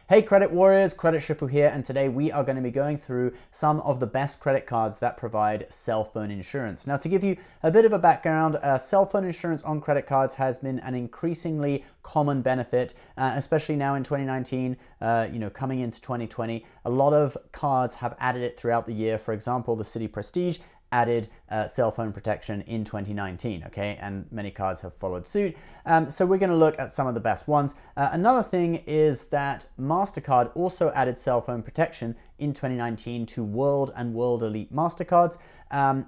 Hey Credit Warriors, Credit Shifu here, and today we are going to be going through some of the best credit cards that provide cell phone insurance. Now, to give you a bit of a background, cell phone insurance on credit cards has been an increasingly common benefit, especially now in 2019, coming into 2020. A lot of cards have added it throughout the year. For example, the Citi Prestige added cell phone protection in 2019, okay, and many cards have followed suit. So we're going to look at some of the best ones. Another thing is that MasterCard also added cell phone protection in 2019 to World and World Elite MasterCards.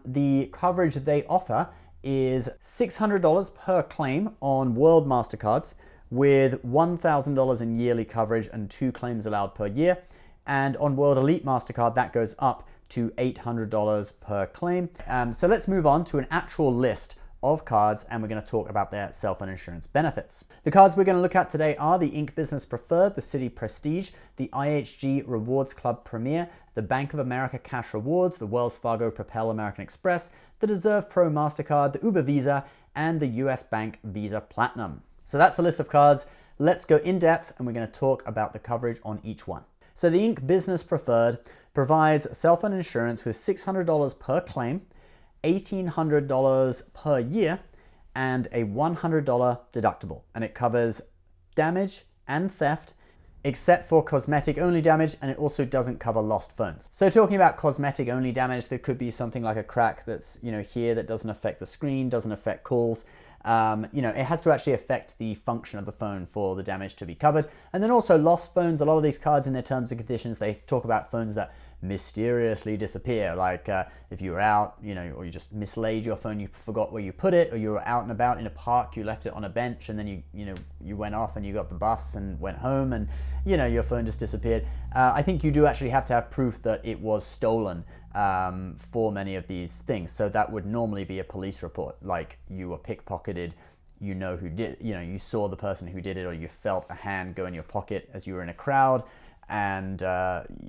The coverage they offer is $600 per claim on World MasterCards with $1,000 in yearly coverage and 2 claims allowed per year. And on World Elite MasterCard, that goes up to $800 per claim. So let's move on to an actual list of cards, and we're going to talk about their cell phone insurance benefits. The cards we're going to look at today are the Inc. Business Preferred, the Citi Prestige, the IHG Rewards Club Premier, the Bank of America Cash Rewards, the Wells Fargo Propel American Express, the Deserve Pro MasterCard, the Uber Visa, and the US Bank Visa Platinum. So that's the list of cards. Let's go in depth, and we're going to talk about the coverage on each one. So the Inc. Business Preferred provides cell phone insurance with $600 per claim, $1,800 per year, and a $100 deductible. And it covers damage and theft, except for cosmetic only damage, and it also doesn't cover lost phones. So talking about cosmetic only damage, there could be something like a crack that's here that doesn't affect the screen, doesn't affect calls. It has to actually affect the function of the phone for the damage to be covered. And then also lost phones. A lot of these cards in their terms and conditions, they talk about phones that mysteriously disappear. Like if you were out, or you just mislaid your phone, you forgot where you put it, or you were out and about in a park, you left it on a bench, and then you went off and you got the bus and went home, and your phone just disappeared. I think you do actually have to have proof that it was stolen for many of these things. So that would normally be a police report, like you were pickpocketed, who did, you saw the person who did it, or you felt a hand go in your pocket as you were in a crowd, and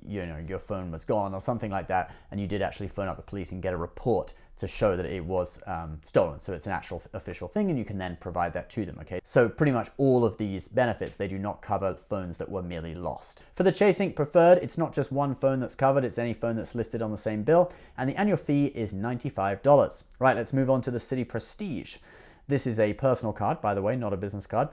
your phone was gone or something like that, and you did actually phone up the police and get a report to show that it was stolen. So it's an actual official thing, and you can then provide that to them, okay? So pretty much all of these benefits, they do not cover phones that were merely lost. For the Chase Inc. Preferred, it's not just one phone that's covered, it's any phone that's listed on the same bill, and the annual fee is $95. Right, let's move on to the Citi Prestige. This is a personal card, by the way, not a business card.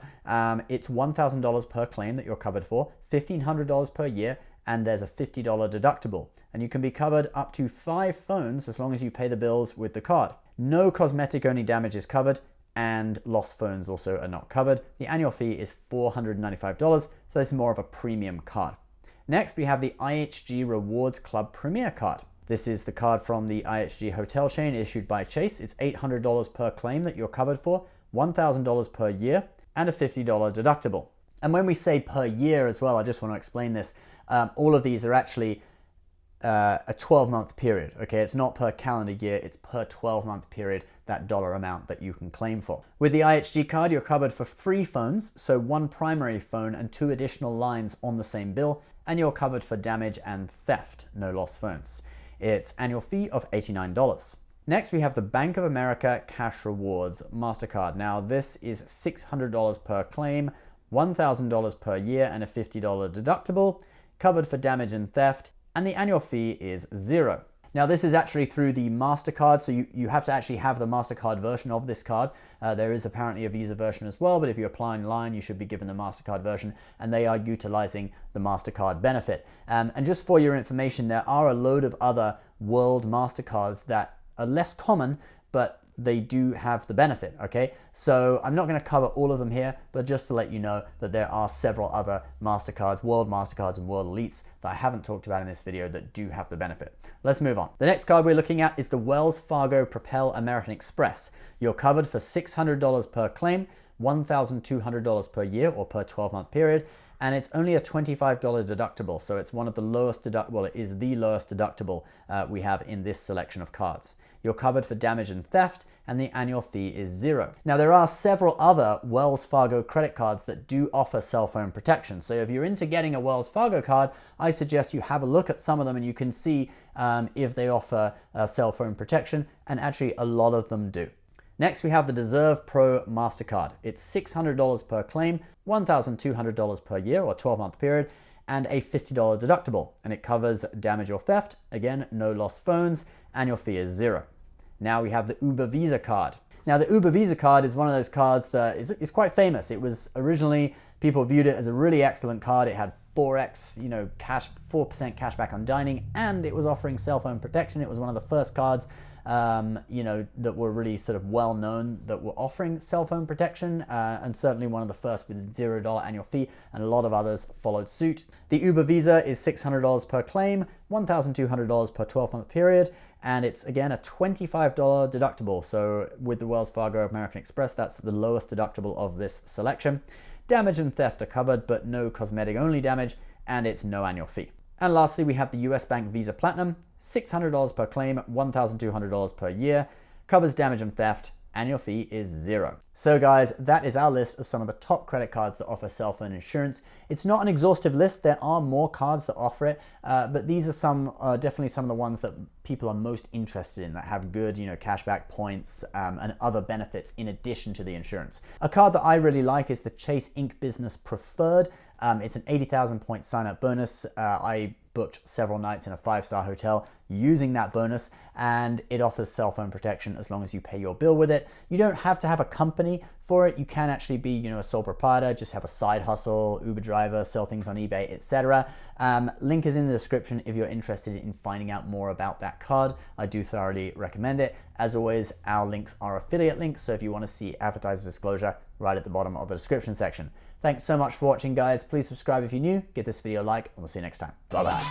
It's $1,000 per claim that you're covered for, $1,500 per year, and there's a $50 deductible. And you can be covered up to 5 phones as long as you pay the bills with the card. No cosmetic only damage is covered, and lost phones also are not covered. The annual fee is $495, so this is more of a premium card. Next, we have the IHG Rewards Club Premier card. This is the card from the IHG hotel chain issued by Chase. It's $800 per claim that you're covered for, $1,000 per year, and a $50 deductible. And when we say per year as well, I just want to explain this. All of these are actually a 12-month period, okay? It's not per calendar year, it's per 12-month period, that dollar amount that you can claim for. With the IHG card, you're covered for 3 phones, so 1 primary phone and 2 additional lines on the same bill, and you're covered for damage and theft, no lost phones. Its annual fee of $89. Next, we have the Bank of America Cash Rewards MasterCard. Now, this is $600 per claim, $1,000 per year, and a $50 deductible, covered for damage and theft, and the annual fee is $0. Now, this is actually through the MasterCard, so you have to actually have the MasterCard version of this card. There is apparently a Visa version as well, but if you apply online, you should be given the MasterCard version, and they are utilizing the MasterCard benefit. And just for your information, there are a load of other World MasterCards that are less common, but they do have the benefit, okay? So I'm not going to cover all of them here, but just to let you know that there are several other MasterCards, World MasterCards and World Elites that I haven't talked about in this video that do have the benefit. Let's move on. The next card we're looking at is the Wells Fargo Propel American Express. You're covered for $600 per claim, $1,200 per year or per 12-month period, and it's only a $25 deductible, so it's one of the lowest it is the lowest deductible we have in this selection of cards. You're covered for damage and theft, and the annual fee is $0. Now, there are several other Wells Fargo credit cards that do offer cell phone protection. So if you're into getting a Wells Fargo card, I suggest you have a look at some of them and you can see if they offer cell phone protection, and actually a lot of them do. Next, we have the Deserve Pro MasterCard. It's $600 per claim, $1,200 per year or 12-month period, and a $50 deductible, and it covers damage or theft. Again, no lost phones, annual fee is $0. Now we have the Uber Visa card. Now the Uber Visa card is one of those cards that is quite famous. It was originally, people viewed it as a really excellent card. It had 4x, 4% cash back on dining, and it was offering cell phone protection. It was one of the first cards that were really sort of well known that were offering cell phone protection, and certainly one of the first with $0 annual fee, and a lot of others followed suit. The Uber Visa is $600 per claim, $1,200 per 12-month period, and it's again a $25 deductible. So with the Wells Fargo American Express, that's the lowest deductible of this selection. Damage and theft are covered, but no cosmetic only damage, and it's no annual fee. And lastly, we have the US Bank Visa Platinum, $600 per claim, $1,200 per year, covers damage and theft, annual fee is $0. So guys, that is our list of some of the top credit cards that offer cell phone insurance. It's not an exhaustive list, there are more cards that offer it, but these are definitely some of the ones that people are most interested in, that have good, cashback points and other benefits in addition to the insurance. A card that I really like is the Chase Ink Business Preferred. It's an 80,000 point sign-up bonus. I booked several nights in a 5-star hotel using that bonus, and it offers cell phone protection as long as you pay your bill with it. You don't have to have a company for it. You can actually be, a sole proprietor, just have a side hustle, Uber driver, sell things on eBay, etc. Link is in the description if you're interested in finding out more about that card. I do thoroughly recommend it. As always, our links are affiliate links, so if you want to see advertiser disclosure, right at the bottom of the description section. Thanks so much for watching, guys. Please subscribe if you're new, give this video a like, and we'll see you next time. Bye-bye.